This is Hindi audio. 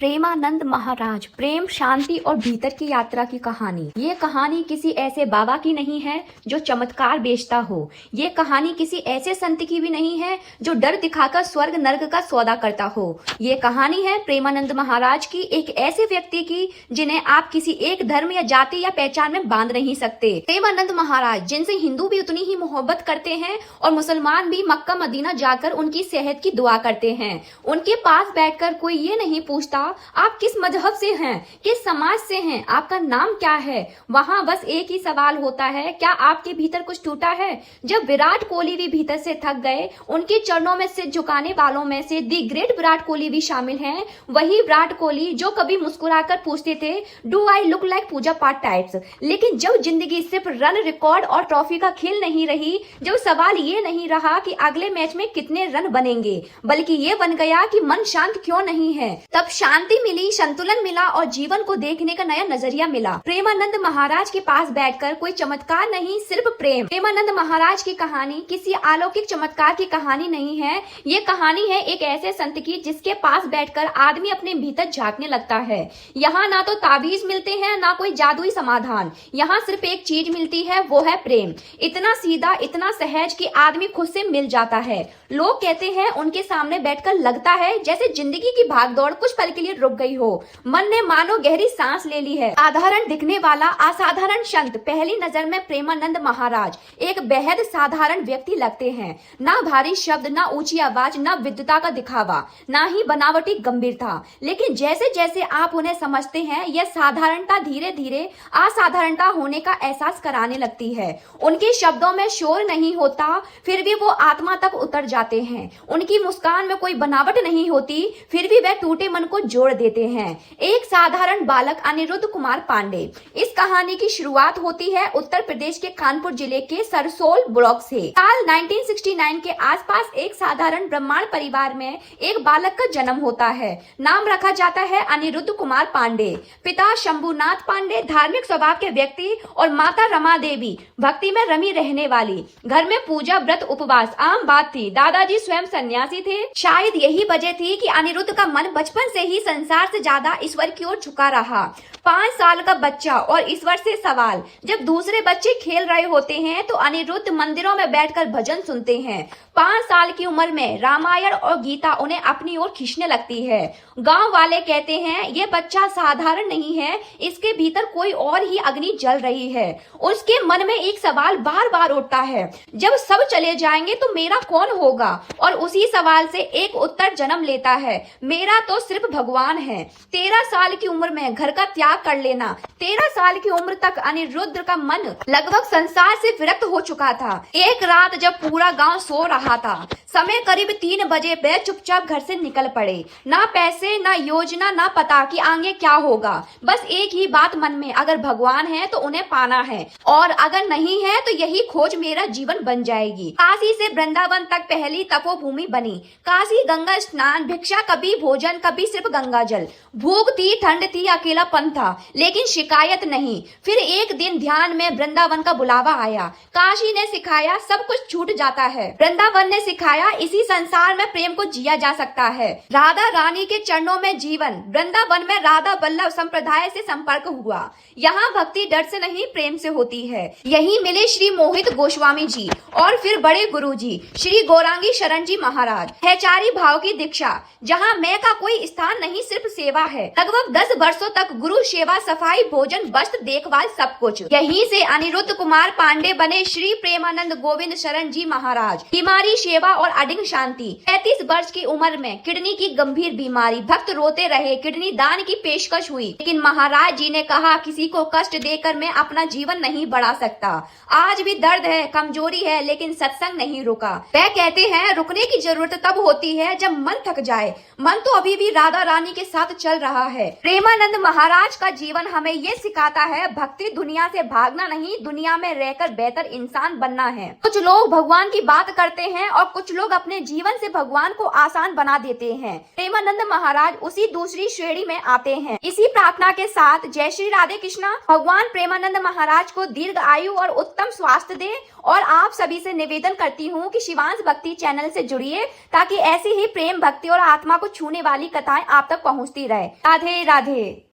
प्रेमानंद महाराज, प्रेम, शांति और भीतर की यात्रा की कहानी। ये कहानी किसी ऐसे बाबा की नहीं है जो चमत्कार बेचता हो। ये कहानी किसी ऐसे संत की भी नहीं है जो डर दिखाकर स्वर्ग नर्क का सौदा करता हो। ये कहानी है प्रेमानंद महाराज की, एक ऐसे व्यक्ति की जिन्हें आप किसी एक धर्म या जाति या पहचान में बांध नहीं सकते। प्रेमानंद महाराज, जिनसे हिंदू भी उतनी ही मोहब्बत करते हैं और मुसलमान भी मक्का मदीना जाकर उनकी सेहत की दुआ करते हैं। उनके पास बैठकर कोई ये नहीं पूछता आप किस मजहब से हैं, किस समाज से हैं, आपका नाम क्या है। वहाँ बस एक ही सवाल होता है, क्या आपके भीतर कुछ टूटा है। जब विराट कोहली भी भीतर से थक गए, उनके चरणों में सिर झुकाने वालों में से दी ग्रेट विराट कोहली भी शामिल हैं। वही विराट कोहली जो कभी मुस्कुराकर पूछते थे, डू आई लुक लाइक पूजा पाठ टाइप्स। लेकिन जब जिंदगी सिर्फ रन, रिकॉर्ड और ट्रॉफी का खेल नहीं रही, जब सवाल ये नहीं रहा कि अगले मैच में कितने रन बनेंगे, बल्कि ये बन गया कि मन शांत क्यों नहीं है, तब शांति मिली, संतुलन मिला और जीवन को देखने का नया नजरिया मिला। प्रेमानंद महाराज के पास बैठकर कोई चमत्कार नहीं, सिर्फ प्रेम। प्रेमानंद महाराज की कहानी किसी अलौकिक चमत्कार की कहानी नहीं है। ये कहानी है एक ऐसे संत की जिसके पास बैठकर आदमी अपने भीतर झांकने लगता है। यहाँ ना तो ताबीज मिलते हैं, ना कोई जादुई समाधान। यहाँ सिर्फ एक चीज मिलती है, वो है प्रेम। इतना सीधा, इतना सहज कि आदमी खुद से मिल जाता है। लोग कहते हैं उनके सामने बैठकर लगता है जैसे जिंदगी की भागदौड़ कुछ पल के लिए रुक गई हो। मन ने मानो गहरी सांस ले ली है। साधारण दिखने वाला असाधारण संत, पहली नजर में प्रेमानंद महाराज एक बेहद साधारण व्यक्ति लगते हैं। ना भारी शब्द, ना ऊंची आवाज, ना विद्वता का दिखावा, ना ही बनावटी गंभीरता। लेकिन जैसे जैसे आप उन्हें समझते हैं, यह साधारणता धीरे धीरे असाधारणता होने का एहसास कराने लगती है। उनके शब्दों में शोर नहीं होता, फिर भी वो आत्मा तक उतर जाते हैं। उनकी मुस्कान में कोई बनावट नहीं होती, फिर भी वह टूटे मन को जोड़ देते हैं। एक साधारण बालक अनिरुद्ध कुमार पांडे। इस कहानी की शुरुआत होती है उत्तर प्रदेश के कानपुर जिले के सरसोल ब्लॉक से। साल 1969 के आसपास एक साधारण ब्राह्मण परिवार में एक बालक का जन्म होता है। नाम रखा जाता है अनिरुद्ध कुमार पांडे। पिता शंभुनाथ पांडे धार्मिक स्वभाव के व्यक्ति और माता रमा देवी भक्ति में रमी रहने वाली। घर में पूजा, व्रत, उपवास आम बात थी। दादाजी स्वयं सन्यासी थे। शायद यही वजह थी कि अनिरुद्ध का मन बचपन से ही संसार से ज्यादा ईश्वर की ओर झुका रहा। 5 साल का बच्चा और ईश्वर से सवाल। जब दूसरे बच्चे खेल रहे होते हैं तो अनिरुद्ध मंदिरों में बैठकर भजन सुनते हैं। 5 साल की उम्र में रामायण और गीता उन्हें अपनी ओर खींचने लगती है। गांव वाले कहते हैं ये बच्चा साधारण नहीं है, इसके भीतर कोई और ही अग्नि जल रही है। उसके मन में एक सवाल बार बार उठता है, जब सब चले जाएंगे तो मेरा कौन होगा। और उसी सवाल से एक उत्तर जन्म लेता है, मेरा तो सिर्फ भगवान है। 13 साल की उम्र में घर का त्याग कर लेना। 13 साल की उम्र तक अनिरुद्ध का मन लगभग संसार से विरक्त हो चुका था। एक रात जब पूरा गांव सो रहा था, समय करीब 3 बजे, वह चुपचाप घर से निकल पड़े। ना पैसे, ना योजना, ना पता कि आगे क्या होगा। बस एक ही बात मन में, अगर भगवान है तो उन्हें पाना है, और अगर नहीं है तो यही खोज मेरा जीवन बन जाएगी। काशी से वृंदावन तक पहली तपोभूमि बनी। काशी गंगा स्नान, भिक्षा, कभी भोजन, कभी सिर्फ गंगा जल। भूख थी, ठंड थी, अकेलापन था, लेकिन शिकायत नहीं। फिर एक दिन ध्यान में वृंदावन का बुलावा आया। काशी ने सिखाया सब कुछ छूट जाता है। वृंदावन ने सिखाया इसी संसार में प्रेम को जिया जा सकता है। राधा रानी के चरणों में जीवन। वृंदावन में राधा वल्लभ संप्रदाय से संपर्क हुआ। यहाँ भक्ति डर से नहीं, प्रेम से होती है। यही मिले श्री मोहित गोस्वामी जी और फिर बड़े गुरु जी श्री गौरांगी शरण जी महाराज। सहचारी भाव की दीक्षा, जहाँ मैं का कोई स्थान नहीं, सिर्फ सेवा है। लगभग 10 वर्षों तक गुरु सेवा, सफाई, भोजन, वस्त्र, देखभाल, सब कुछ। यहीं से अनिरुद्ध कुमार पांडे बने श्री प्रेमानंद गोविंद शरण जी महाराज। बीमारी, सेवा और अडिग शांति। 35 वर्ष की उम्र में किडनी की गंभीर बीमारी। भक्त रोते रहे, किडनी दान की पेशकश हुई, लेकिन महाराज जी ने कहा किसी को कष्ट देकर मैं अपना जीवन नहीं बढ़ा सकता। आज भी दर्द है, कमजोरी है, लेकिन सत्संग नहीं रुका। वह कहते हैं रुकने की जरूरत तब होती है जब मन थक जाए। मन तो अभी भी राधा रानी के साथ चल रहा है। प्रेमानंद महाराज का जीवन हमें ये सिखाता है, भक्ति दुनिया से भागना नहीं, दुनिया में रहकर बेहतर इंसान बनना है। कुछ लोग भगवान की बात करते हैं और कुछ लोग अपने जीवन से भगवान को आसान बना देते हैं। प्रेमानंद महाराज उसी दूसरी श्रेणी में आते हैं। इसी प्रार्थना के साथ जय श्री राधे कृष्णा। भगवान प्रेमानंद महाराज को दीर्घ आयु और उत्तम स्वास्थ्य दे और आप सभी से निवेदन करती हूँ कि शिवांश भक्ति चैनल से जुड़िए ताकि ऐसी ही प्रेम, भक्ति और आत्मा को छूने वाली कथाएं आप तक पहुँचती रहे। राधे राधे।